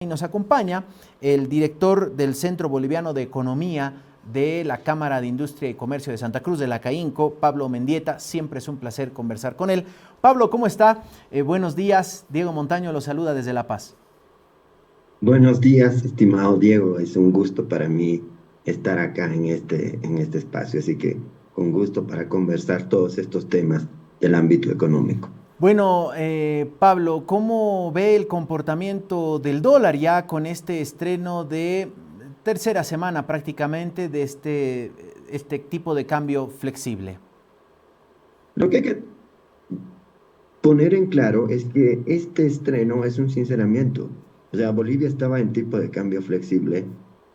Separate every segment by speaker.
Speaker 1: Y nos acompaña el director del Centro Boliviano de Economía de la Cámara de Industria y Comercio de Santa Cruz, de la CAINCO, Pablo Mendieta. Siempre es un placer conversar con él. Pablo, ¿cómo está? Buenos días. Diego Montaño lo saluda desde La Paz.
Speaker 2: Buenos días, estimado Diego. Es un gusto para mí estar acá en este espacio, así que con gusto para conversar todos estos temas del ámbito económico.
Speaker 1: Bueno, Pablo, ¿cómo ve el comportamiento del dólar ya con este estreno de tercera semana prácticamente de este tipo de cambio flexible?
Speaker 2: Lo que hay que poner en claro es que este estreno es un sinceramiento. O sea, Bolivia estaba en tipo de cambio flexible,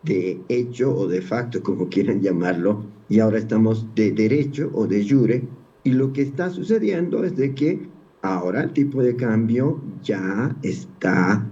Speaker 2: de hecho o de facto, como quieran llamarlo, y ahora estamos de derecho o de jure, y lo que está sucediendo es de que ahora el tipo de cambio ya está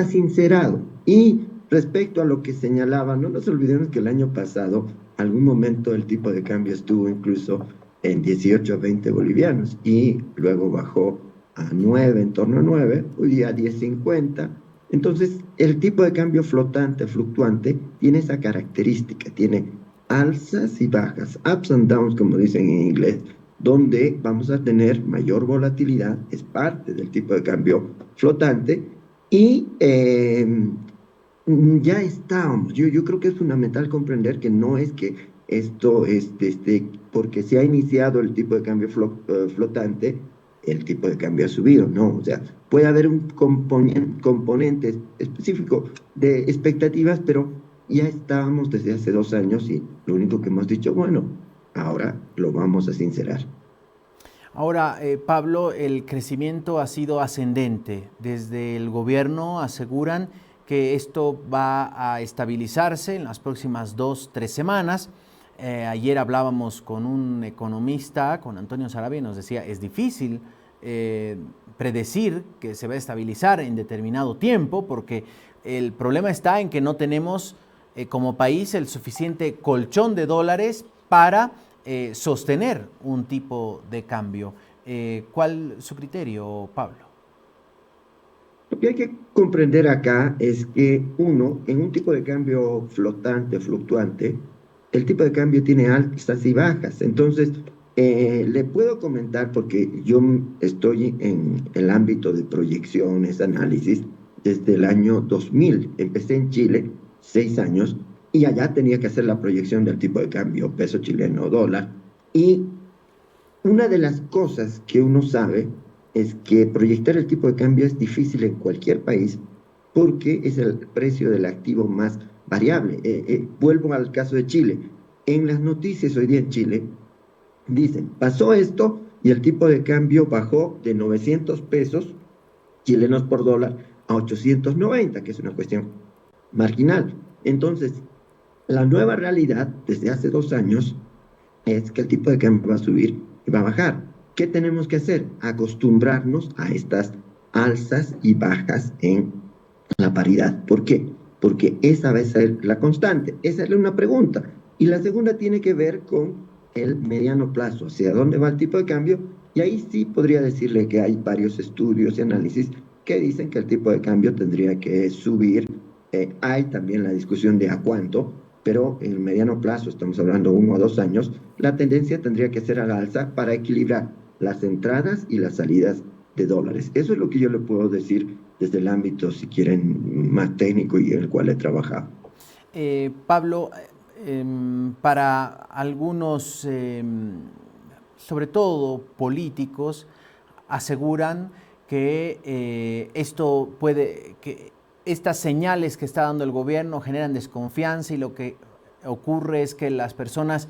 Speaker 2: sincerado. Y respecto a lo que señalaba, no nos olvidemos que el año pasado, algún momento el tipo de cambio estuvo incluso en 18 a 20 bolivianos y luego bajó a 9, en torno a 9, hoy día a 10.50. Entonces, el tipo de cambio flotante, fluctuante, tiene esa característica, tiene alzas y bajas, ups and downs, como dicen en inglés, donde vamos a tener mayor volatilidad, es parte del tipo de cambio flotante, y ya estábamos. Yo creo que es fundamental comprender que no es que esto porque se ha iniciado el tipo de cambio flotante, el tipo de cambio ha subido, no. O sea, puede haber un componente específico de expectativas, pero ya estábamos desde hace 2 años y lo único que hemos dicho, bueno, ahora lo vamos a sincerar.
Speaker 1: Ahora, Pablo, el crecimiento ha sido ascendente. Desde el gobierno aseguran que esto va a estabilizarse en las próximas 2, 3 semanas. Ayer hablábamos con un economista, con Antonio Sarabia, y nos decía, es difícil predecir que se va a estabilizar en determinado tiempo, porque el problema está en que no tenemos como país el suficiente colchón de dólares para sostener un tipo de cambio. ¿Cuál es su criterio, Pablo?
Speaker 2: Lo que hay que comprender acá es que uno, en un tipo de cambio flotante, fluctuante, el tipo de cambio tiene altas y bajas. Entonces, le puedo comentar, porque yo estoy en el ámbito de proyecciones, análisis, desde el año 2000. Empecé en Chile, 6 años, y allá tenía que hacer la proyección del tipo de cambio peso chileno, dólar. Y una de las cosas que uno sabe es que proyectar el tipo de cambio es difícil en cualquier país porque es el precio del activo más variable. Vuelvo al caso de Chile. En las noticias hoy día en Chile dicen, pasó esto y el tipo de cambio bajó de 900 pesos chilenos por dólar a 890, que es una cuestión marginal. Entonces, la nueva realidad desde hace 2 años es que el tipo de cambio va a subir y va a bajar. ¿Qué tenemos que hacer? Acostumbrarnos a estas alzas y bajas en la paridad. ¿Por qué? Porque esa va a ser la constante. Esa es una pregunta. Y la segunda tiene que ver con el mediano plazo, hacia dónde va el tipo de cambio. Y ahí sí podría decirle que hay varios estudios y análisis que dicen que el tipo de cambio tendría que subir. Hay también la discusión de a cuánto, pero en el mediano plazo, estamos hablando 1 o 2 años, la tendencia tendría que ser a la alza para equilibrar las entradas y las salidas de dólares. Eso es lo que yo le puedo decir desde el ámbito, si quieren, más técnico y en el cual he trabajado.
Speaker 1: Pablo, para algunos, sobre todo políticos, aseguran que que estas señales que está dando el gobierno generan desconfianza y lo que ocurre es que las personas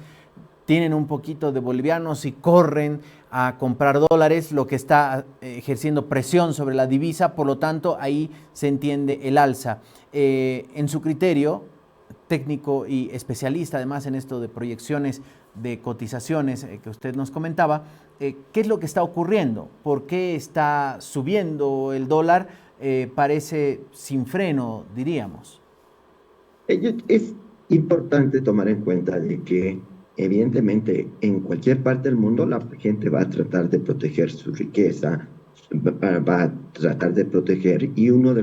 Speaker 1: tienen un poquito de bolivianos y corren a comprar dólares, lo que está ejerciendo presión sobre la divisa, por lo tanto ahí se entiende el alza. En su criterio, técnico y especialista además en esto de proyecciones de cotizaciones que usted nos comentaba, ¿qué es lo que está ocurriendo? ¿Por qué está subiendo el dólar? Parece sin freno, diríamos.
Speaker 2: Es importante tomar en cuenta de que evidentemente en cualquier parte del mundo la gente va a tratar de proteger su riqueza, va a tratar de proteger y una de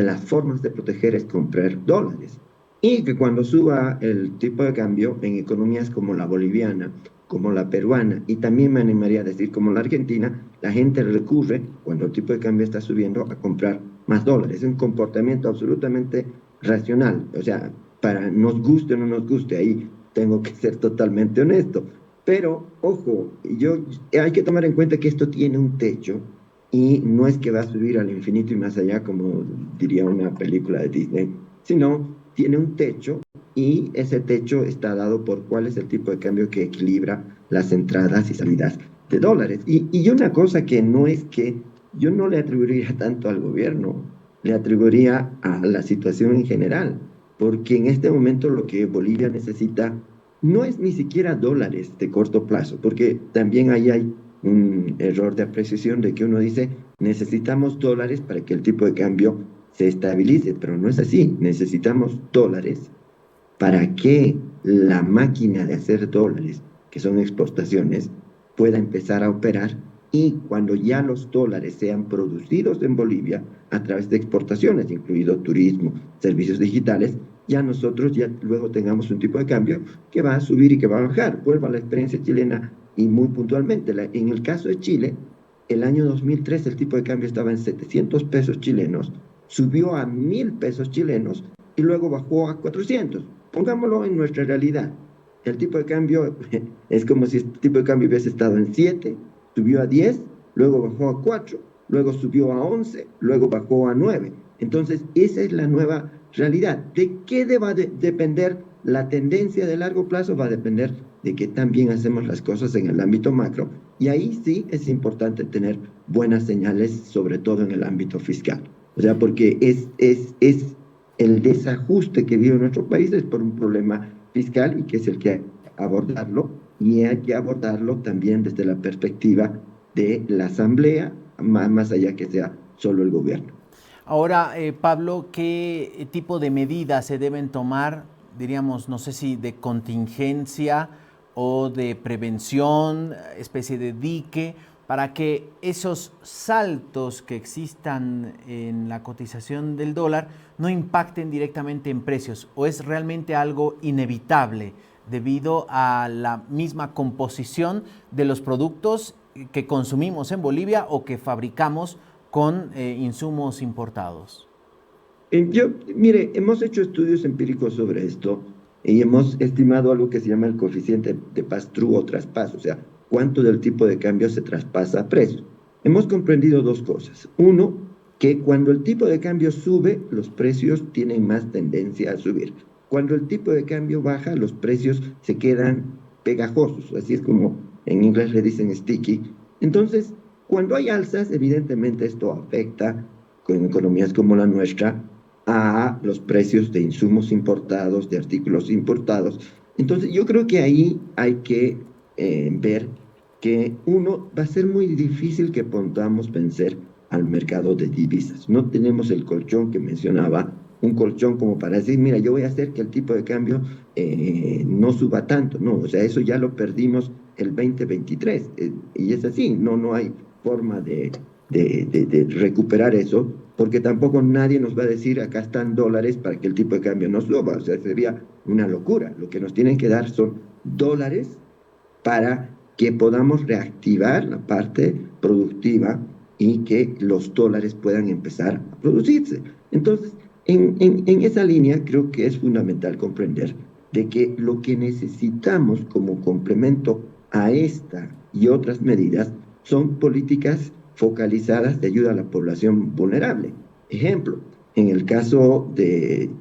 Speaker 2: las formas de proteger es comprar dólares. Y que cuando suba el tipo de cambio en economías como la boliviana, como la peruana y también me animaría a decir como la argentina, la gente recurre cuando el tipo de cambio está subiendo a comprar más dólares. Es un comportamiento absolutamente racional. O sea, para nos guste o no nos guste, ahí tengo que ser totalmente honesto. Pero, ojo, hay que tomar en cuenta que esto tiene un techo y no es que va a subir al infinito y más allá, como diría una película de Disney, sino tiene un techo y ese techo está dado por cuál es el tipo de cambio que equilibra las entradas y salidas de dólares. Y una cosa que no es que yo no le atribuiría tanto al gobierno, le atribuiría a la situación en general, porque en este momento lo que Bolivia necesita no es ni siquiera dólares de corto plazo, porque también ahí hay un error de apreciación de que uno dice, necesitamos dólares para que el tipo de cambio se estabilice, pero no es así, necesitamos dólares para que la máquina de hacer dólares, que son exportaciones, pueda empezar a operar y cuando ya los dólares sean producidos en Bolivia a través de exportaciones, incluido turismo, servicios digitales, ya nosotros ya luego tengamos un tipo de cambio que va a subir y que va a bajar. Vuelvo a la experiencia chilena y muy puntualmente. En el caso de Chile, el año 2003 el tipo de cambio estaba en 700 pesos chilenos, subió a 1000 pesos chilenos y luego bajó a 400. Pongámoslo en nuestra realidad. El tipo de cambio es como si el tipo de cambio hubiese estado en 7, subió a 10, luego bajó a 4, luego subió a 11, luego bajó a 9. Entonces, esa es la nueva realidad. ¿De qué va depender la tendencia de largo plazo? Va a depender de que también hacemos las cosas en el ámbito macro. Y ahí sí es importante tener buenas señales, sobre todo en el ámbito fiscal. O sea, porque es el desajuste que vive nuestro país es por un problema fiscal y que es el que hay que abordarlo y hay que abordarlo también desde la perspectiva de la asamblea, más allá que sea solo el gobierno.
Speaker 1: Ahora, Pablo, ¿qué tipo de medidas se deben tomar, diríamos, no sé si de contingencia o de prevención, especie de dique, para que esos saltos que existan en la cotización del dólar no impacten directamente en precios? ¿O es realmente algo inevitable debido a la misma composición de los productos que consumimos en Bolivia o que fabricamos con insumos importados?
Speaker 2: Mire, hemos hecho estudios empíricos sobre esto y hemos estimado algo que se llama el coeficiente de pass-through o traspaso, o sea, cuánto del tipo de cambio se traspasa a precios. Hemos comprendido dos cosas. Uno, que cuando el tipo de cambio sube, los precios tienen más tendencia a subir. Cuando el tipo de cambio baja, los precios se quedan pegajosos, así es como en inglés le dicen sticky. Entonces, cuando hay alzas, evidentemente esto afecta con economías como la nuestra a los precios de insumos importados, de artículos importados. Entonces, yo creo que ahí hay que ver que uno, va a ser muy difícil que podamos vencer al mercado de divisas. No tenemos el colchón que mencionaba, un colchón como para decir, mira, yo voy a hacer que el tipo de cambio no suba tanto. No, o sea, eso ya lo perdimos el 2023 y es así, no hay forma de recuperar eso, porque tampoco nadie nos va a decir acá están dólares para que el tipo de cambio no suba, o sea, sería una locura. Lo que nos tienen que dar son dólares para que podamos reactivar la parte productiva y que los dólares puedan empezar a producirse. Entonces, en esa línea creo que es fundamental comprender de que lo que necesitamos como complemento a esta y otras medidas son políticas focalizadas de ayuda a la población vulnerable. Ejemplo, en el caso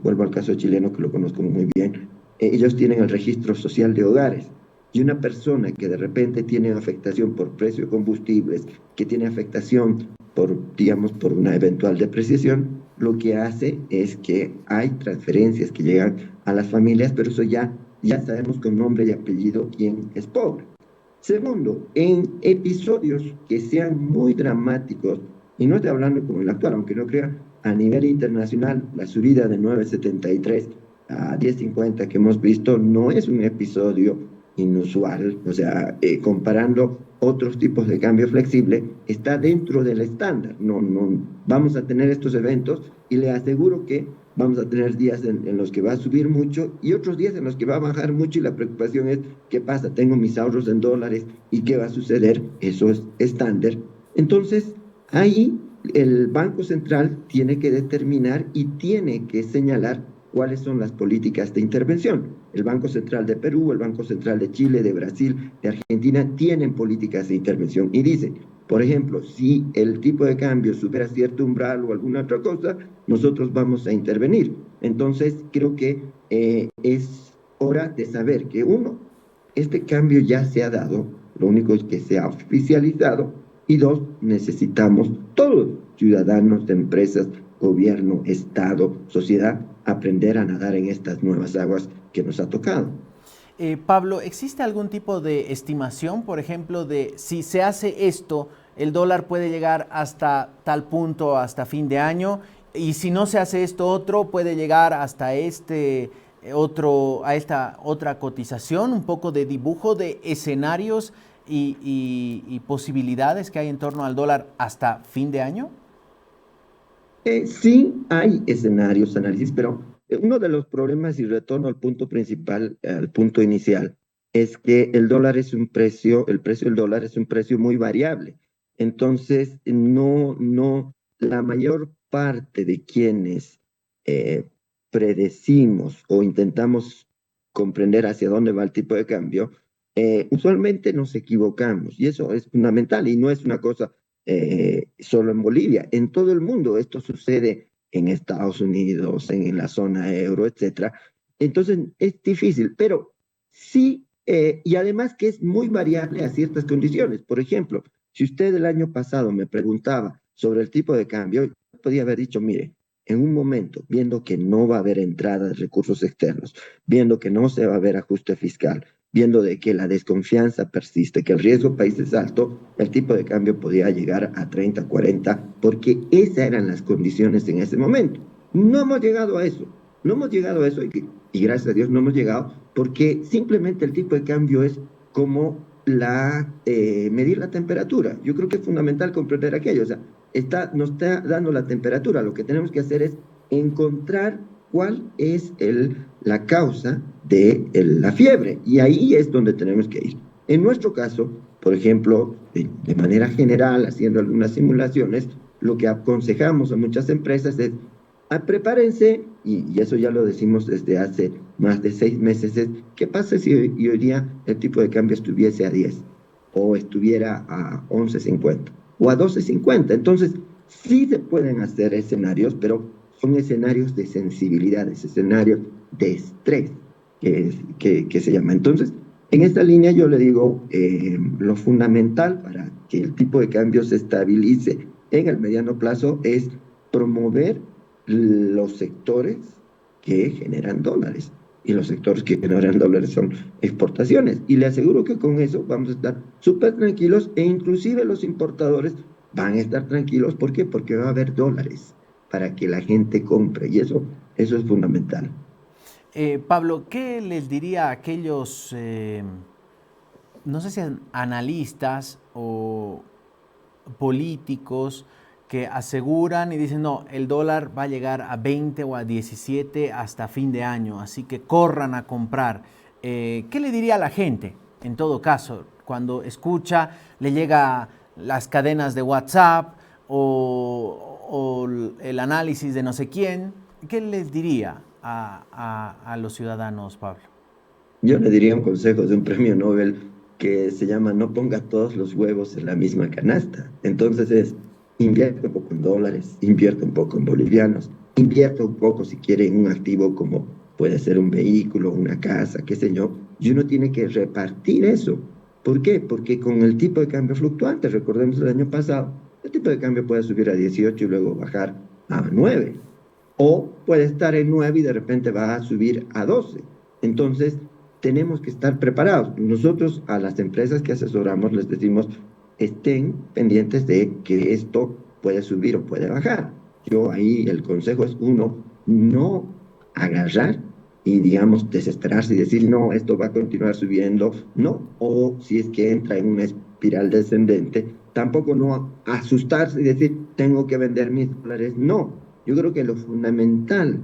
Speaker 2: vuelvo al caso chileno que lo conozco muy bien, ellos tienen el registro social de hogares y una persona que de repente tiene afectación por precio de combustibles, que tiene afectación por, digamos, por una eventual depreciación, lo que hace es que hay transferencias que llegan a las familias, pero eso ya sabemos con nombre y apellido quién es pobre. Segundo, en episodios que sean muy dramáticos, y no estoy hablando como el actual, aunque no crea, a nivel internacional, la subida de 9,73 a 10,50 que hemos visto no es un episodio inusual, o sea, comparando otros tipos de cambio flexible, está dentro del estándar. No vamos a tener estos eventos y le aseguro que vamos a tener días en los que va a subir mucho y otros días en los que va a bajar mucho y la preocupación es, ¿qué pasa? Tengo mis ahorros en dólares y ¿qué va a suceder? Eso es estándar. Entonces, ahí el Banco Central tiene que determinar y tiene que señalar cuáles son las políticas de intervención. El Banco Central de Perú, el Banco Central de Chile, de Brasil, de Argentina, tienen políticas de intervención y dicen, por ejemplo, si el tipo de cambio supera cierto umbral o alguna otra cosa, nosotros vamos a intervenir. Entonces, creo que es hora de saber que uno, este cambio ya se ha dado, lo único es que se ha oficializado, y dos, necesitamos todos, ciudadanos, empresas, gobierno, Estado, sociedad, aprender a nadar en estas nuevas aguas que nos ha tocado.
Speaker 1: Pablo, ¿existe algún tipo de estimación, por ejemplo, de si se hace esto, el dólar puede llegar hasta tal punto, hasta fin de año, y si no se hace esto otro, puede llegar hasta a esta otra cotización, un poco de dibujo de escenarios y posibilidades que hay en torno al dólar hasta fin de año?
Speaker 2: Sí hay escenarios, análisis, pero uno de los problemas, y retorno al punto principal, al punto inicial, es que el dólar es un precio, el precio del dólar es un precio muy variable. Entonces, la mayor parte de quienes eh, predecimos o intentamos comprender hacia dónde va el tipo de cambio, usualmente nos equivocamos y eso es fundamental y no es una cosa solo en Bolivia, en todo el mundo esto sucede en Estados Unidos, en la zona euro, etcétera. Entonces es difícil, pero sí, y además que es muy variable a ciertas condiciones. Por ejemplo, si usted el año pasado me preguntaba sobre el tipo de cambio, yo podía haber dicho, mire, en un momento, viendo que no va a haber entrada de recursos externos, viendo que no se va a ver ajuste fiscal, viendo de que la desconfianza persiste, que el riesgo país es alto, el tipo de cambio podía llegar a 30, 40, porque esas eran las condiciones en ese momento. No hemos llegado a eso, no hemos llegado a eso y gracias a Dios no hemos llegado porque simplemente el tipo de cambio es como medir la temperatura. Yo creo que es fundamental comprender aquello, o sea, nos está dando la temperatura, lo que tenemos que hacer es encontrar cuál es la causa de la fiebre. Y ahí es donde tenemos que ir. En nuestro caso, por ejemplo, de manera general, haciendo algunas simulaciones, lo que aconsejamos a muchas empresas es prepárense, y eso ya lo decimos desde hace más de 6 meses, es ¿qué pasa si hoy día el tipo de cambio estuviese a 10 o estuviera a 11.50 o a 12.50? Entonces, sí se pueden hacer escenarios, pero son escenarios de sensibilidades, escenarios de estrés, que se llama. Entonces, en esta línea yo le digo, lo fundamental para que el tipo de cambio se estabilice en el mediano plazo es promover los sectores que generan dólares. Y los sectores que generan dólares son exportaciones. Y le aseguro que con eso vamos a estar súper tranquilos e inclusive los importadores van a estar tranquilos. ¿Por qué? Porque va a haber dólares para que la gente compre y eso es fundamental.
Speaker 1: Pablo, ¿qué les diría a aquellos, no sé si analistas o políticos que aseguran y dicen, no, el dólar va a llegar a 20 o a 17 hasta fin de año, así que corran a comprar? ¿Qué le diría a la gente, en todo caso, cuando escucha, le llega las cadenas de WhatsApp o el análisis de no sé quién? ¿Qué les diría a los ciudadanos, Pablo?
Speaker 2: Yo le diría un consejo de un premio Nobel que se llama no ponga todos los huevos en la misma canasta. Entonces invierte un poco en dólares, invierte un poco en bolivianos, invierte un poco si quiere en un activo como puede ser un vehículo, una casa, qué sé yo, y uno tiene que repartir eso. ¿Por qué? Porque con el tipo de cambio fluctuante, recordemos el año pasado, el tipo de cambio puede subir a 18 y luego bajar a 9 o puede estar en 9 y de repente va a subir a 12. Entonces, tenemos que estar preparados. Nosotros a las empresas que asesoramos les decimos, estén pendientes de que esto puede subir o puede bajar. Yo ahí el consejo es uno, no agarrar y, digamos, desesperarse y decir, no, esto va a continuar subiendo, no, o si es que entra en una espiral descendente, tampoco no asustarse y decir, tengo que vender mis dólares, no. Yo creo que lo fundamental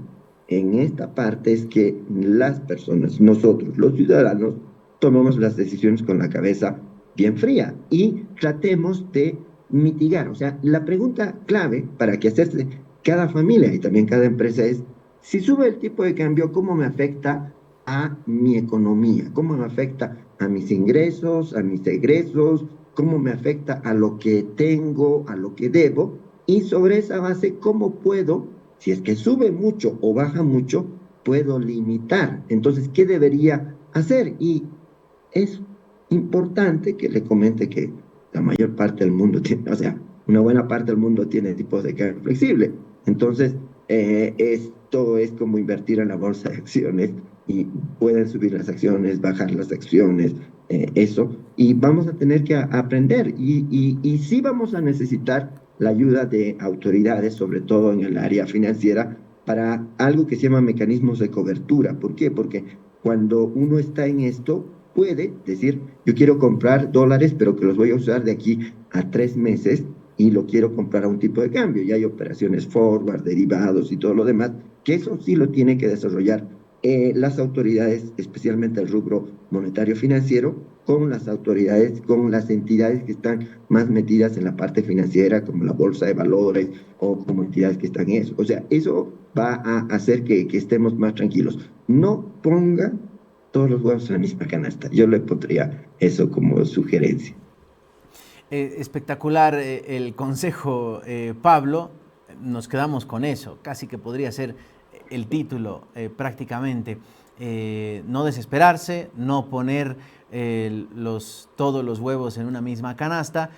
Speaker 2: en esta parte es que las personas, nosotros, los ciudadanos, tomemos las decisiones con la cabeza bien fría y tratemos de mitigar. O sea, la pregunta clave para que hacerse cada familia y también cada empresa es, si sube el tipo de cambio, ¿cómo me afecta a mi economía? ¿Cómo me afecta a mis ingresos, a mis egresos? ¿Cómo me afecta a lo que tengo, a lo que debo? Y sobre esa base, ¿cómo puedo, si es que sube mucho o baja mucho, puedo limitar? Entonces, ¿qué debería hacer? Y es importante que le comente que la mayor parte del mundo tiene, o sea, una buena parte del mundo tiene tipos de cambio flexible. Entonces, esto es como invertir en la bolsa de acciones y pueden subir las acciones, bajar las acciones, eso. Y vamos a tener que aprender y sí vamos a necesitar la ayuda de autoridades, sobre todo en el área financiera, para algo que se llama mecanismos de cobertura. ¿Por qué? Porque cuando uno está en esto, puede decir, yo quiero comprar dólares, pero que los voy a usar de aquí a 3 meses y lo quiero comprar a un tipo de cambio. Y hay operaciones forward, derivados y todo lo demás, que eso sí lo tiene que desarrollar las autoridades, especialmente el rubro monetario financiero, con las autoridades, con las entidades que están más metidas en la parte financiera, como la bolsa de valores o como entidades que están en eso. O sea, eso va a hacer que estemos más tranquilos. No ponga todos los huevos en la misma canasta. Yo le pondría eso como sugerencia.
Speaker 1: Espectacular el consejo, Pablo. Nos quedamos con eso. Casi que podría ser el título prácticamente. No desesperarse, no poner todos los huevos en una misma canasta.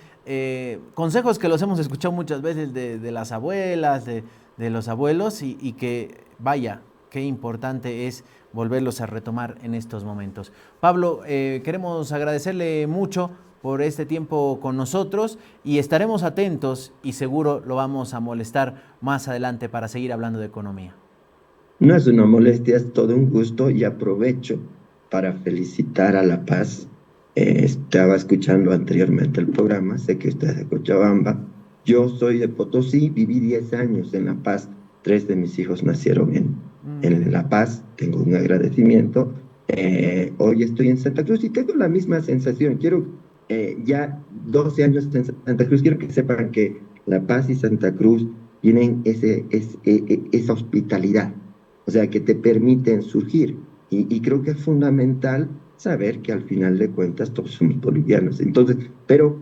Speaker 1: Consejos que los hemos escuchado muchas veces de las abuelas, de los abuelos y que, vaya, qué importante es volverlos a retomar en estos momentos. Pablo, queremos agradecerle mucho por este tiempo con nosotros y estaremos atentos y seguro lo vamos a molestar más adelante para seguir hablando de economía.
Speaker 2: No es una molestia, es todo un gusto y aprovecho para felicitar a La Paz. Estaba escuchando anteriormente el programa, sé que usted es de Cochabamba. Yo soy de Potosí, viví 10 años en La Paz, 3 de mis hijos nacieron en La Paz, tengo un agradecimiento. Hoy estoy en Santa Cruz y tengo la misma sensación. Quiero, ya 12 años en Santa Cruz, quiero que sepan que La Paz y Santa Cruz tienen esa hospitalidad, o sea, que te permiten surgir. Y creo que es fundamental saber que al final de cuentas todos somos bolivianos. Entonces, pero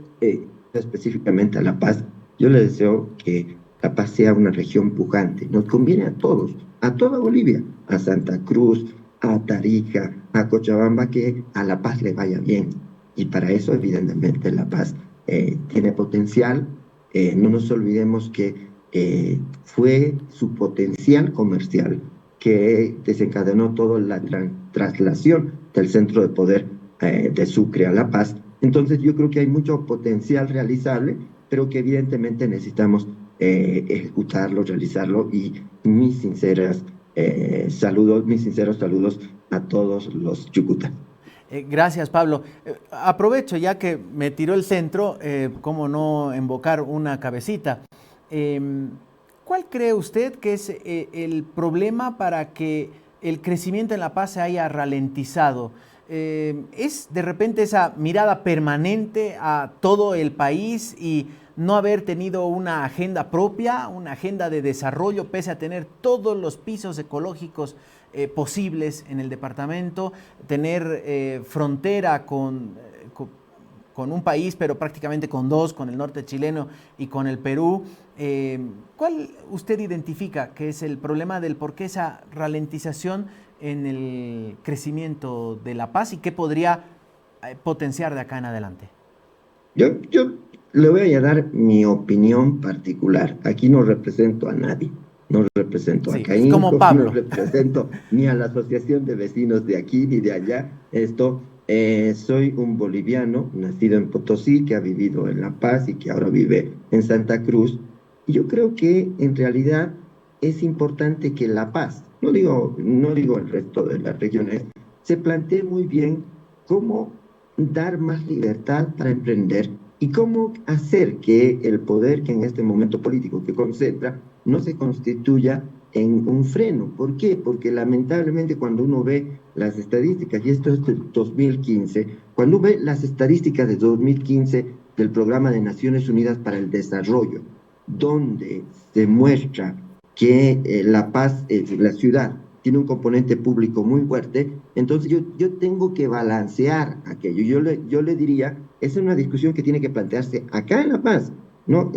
Speaker 2: específicamente a La Paz, yo le deseo que La Paz sea una región pujante. Nos conviene a todos, a toda Bolivia, a Santa Cruz, a Tarija, a Cochabamba, que a La Paz le vaya bien. Y para eso, evidentemente, La Paz tiene potencial. No nos olvidemos que fue su potencial comercial que desencadenó toda la traslación del centro de poder de Sucre a La Paz. Entonces yo creo que hay mucho potencial realizable, pero que evidentemente necesitamos ejecutarlo, realizarlo y mis sinceros saludos a todos los chucutas.
Speaker 1: Gracias, Pablo. Aprovecho ya que me tiró el centro, cómo no invocar una cabecita. Eh, ¿Cuál cree usted que es el problema para que el crecimiento en La Paz se haya ralentizado? ¿Es de repente esa mirada permanente a todo el país y no haber tenido una agenda propia, una agenda de desarrollo, pese a tener todos los pisos ecológicos posibles en el departamento, tener frontera con un país, pero prácticamente con dos, con el norte chileno y con el Perú? ¿Cuál usted identifica que es el problema del por qué esa ralentización en el crecimiento de La Paz y qué podría potenciar de acá en adelante?
Speaker 2: Yo le voy a dar mi opinión particular. Aquí no represento a nadie. No represento a
Speaker 1: Sí, es como
Speaker 2: Caínco, no
Speaker 1: Pablo.
Speaker 2: represento ni a la Asociación de Vecinos de aquí ni de allá. Soy un boliviano nacido en Potosí, que ha vivido en La Paz y que ahora vive en Santa Cruz. Y yo creo que en realidad es importante que La Paz no digo el resto de las regiones, se plantee muy bien cómo dar más libertad para emprender y cómo hacer que el poder que en este momento político que concentra no se constituya en un freno. ¿Por qué? Porque lamentablemente cuando uno ve las estadísticas, y esto es de 2015, cuando uno ve las estadísticas de 2015 del Programa de Naciones Unidas para el Desarrollo, donde se muestra que La Paz, la ciudad, tiene un componente público muy fuerte, entonces yo tengo que balancear aquello. Yo le diría, esa es una discusión que tiene que plantearse acá en La Paz, ¿no?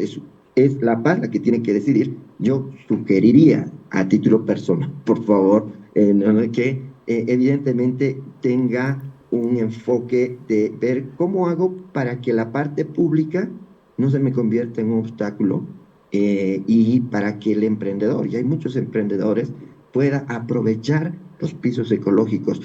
Speaker 2: Es La Paz la que tiene que decidir. Yo sugeriría a título personal, por favor, que evidentemente tenga un enfoque de ver cómo hago para que la parte pública no se me convierta en un obstáculo y para que el emprendedor, y hay muchos emprendedores, pueda aprovechar los pisos ecológicos.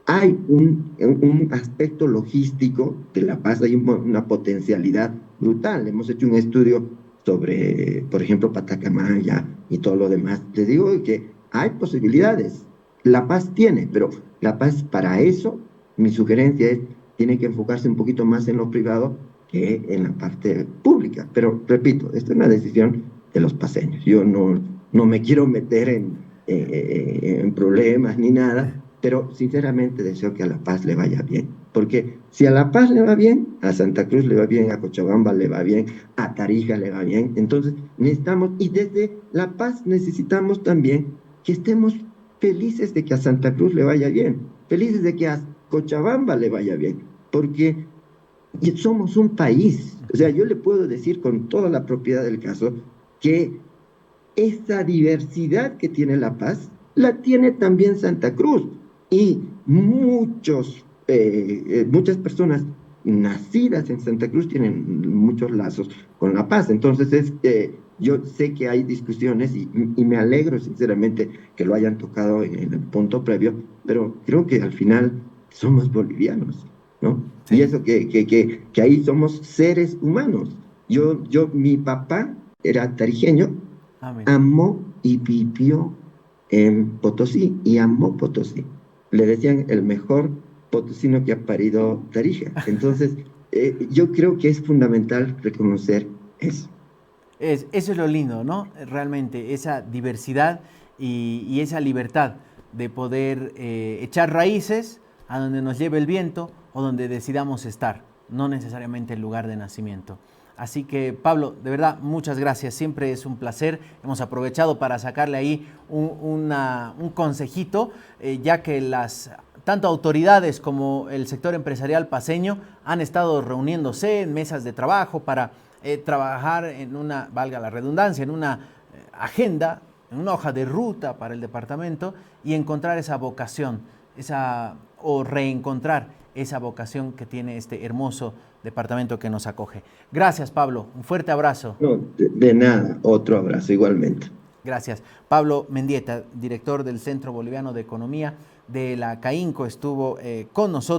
Speaker 2: Hay un aspecto logístico de La Paz, hay una potencialidad brutal. Hemos hecho un estudio sobre, por ejemplo, Patacamaya y todo lo demás. Les digo que hay posibilidades. La Paz tiene, pero La Paz para eso, mi sugerencia es, tiene que enfocarse un poquito más en lo privado que en la parte pública. Pero repito, esta es una decisión de los paseños. Yo no me quiero meter en problemas ni nada, pero sinceramente deseo que a La Paz le vaya bien. Porque si a La Paz le va bien, a Santa Cruz le va bien, a Cochabamba le va bien, a Tarija le va bien. Entonces necesitamos, y desde La Paz necesitamos también que estemos felices de que a Santa Cruz le vaya bien, felices de que a Cochabamba le vaya bien, porque somos un país. O sea, yo le puedo decir con toda la propiedad del caso que esa diversidad que tiene La Paz la tiene también Santa Cruz. Y muchas personas nacidas en Santa Cruz tienen muchos lazos con La Paz. Entonces, yo sé que hay discusiones y me alegro sinceramente que lo hayan tocado en el punto previo, pero creo que al final somos bolivianos, ¿no? Y
Speaker 1: Sí,
Speaker 2: eso que ahí somos seres humanos. Mi papá era tarijeño,
Speaker 1: amén.
Speaker 2: amó y vivió en Potosí y amó Potosí. Le decían el mejor potosino que ha parido Tarija. Entonces, yo creo que es fundamental reconocer eso.
Speaker 1: Eso es lo lindo, ¿no? Realmente, esa diversidad y esa libertad de poder echar raíces a donde nos lleve el viento o donde decidamos estar, no necesariamente el lugar de nacimiento. Así que, Pablo, de verdad, muchas gracias. Siempre es un placer. Hemos aprovechado para sacarle ahí un consejito, ya que tanto autoridades como el sector empresarial paceño han estado reuniéndose en mesas de trabajo para trabajar en una, valga la redundancia, en una agenda, en una hoja de ruta para el departamento y encontrar esa vocación, o reencontrar esa vocación que tiene este hermoso departamento que nos acoge. Gracias, Pablo. Un fuerte abrazo.
Speaker 2: No, de nada, otro abrazo igualmente.
Speaker 1: Gracias. Pablo Mendieta, director del Centro Boliviano de Economía de la CAINCO, estuvo con nosotros.